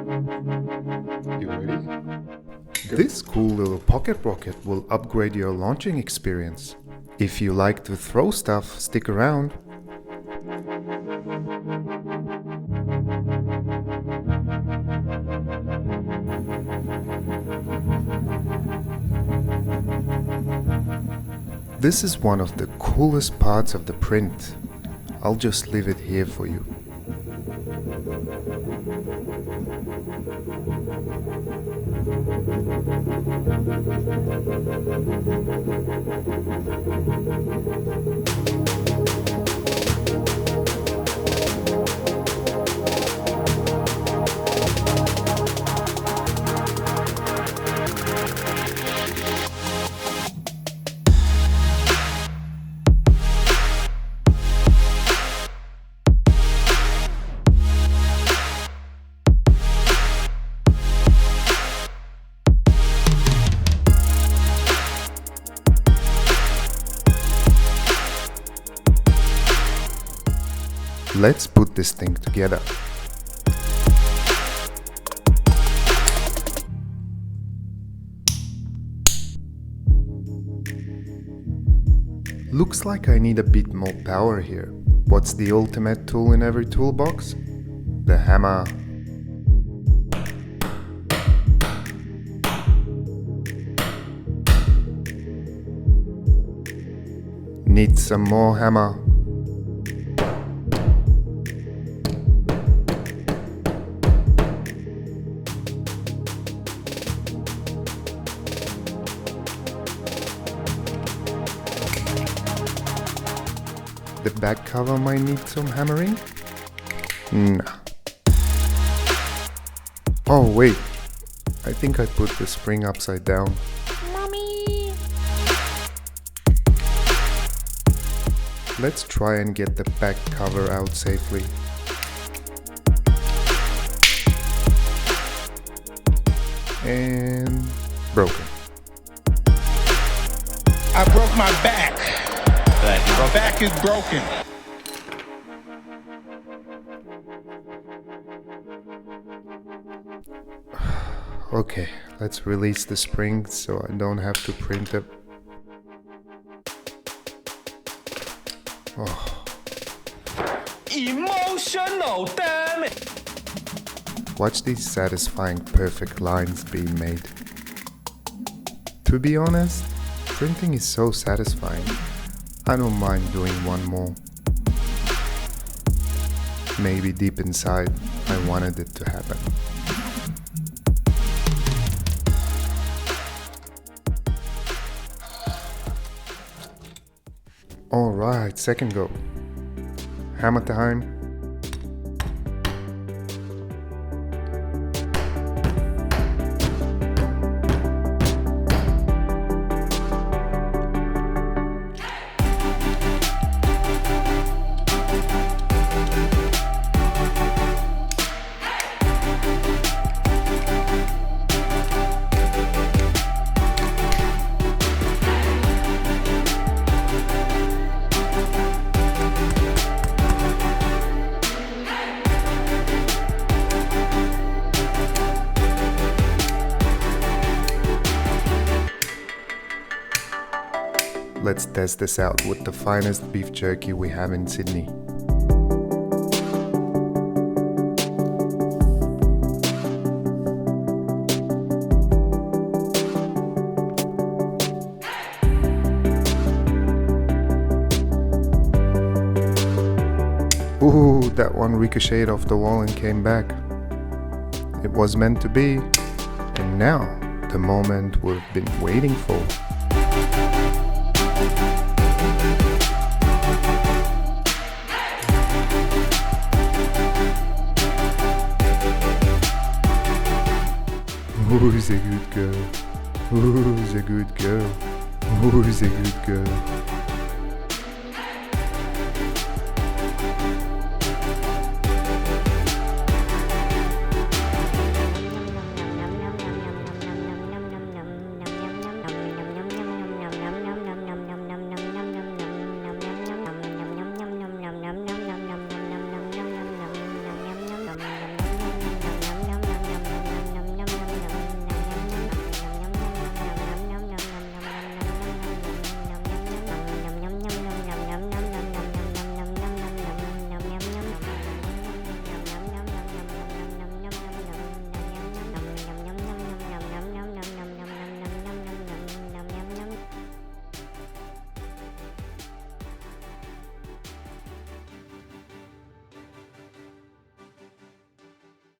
You ready? This cool little pocket rocket will upgrade your launching experience. If you like to throw stuff, stick around. This is one of the coolest parts of the print. I'll just leave it here for you. Let's put this thing together. Looks like I need a bit more power here. What's the ultimate tool in every toolbox? The hammer. Need some more hammer. The back cover might need some hammering? Nah. Oh wait, I think I put the spring upside down. Mommy! Let's try and get the back cover out safely. And broken. I broke my back. My back is broken. Okay, let's release the spring so I don't have to print it. Oh. Emotional, damn it! Watch these satisfying perfect lines being made. To be honest, printing is so satisfying. I don't mind doing one more. Maybe deep inside, I wanted it to happen. Alright, second go. Hammer time. Let's test this out with the finest beef jerky we have in Sydney. Ooh, that one ricocheted off the wall and came back. It was meant to be, and now the moment we've been waiting for. Who's a good girl? Who's a good girl? Who's a good girl?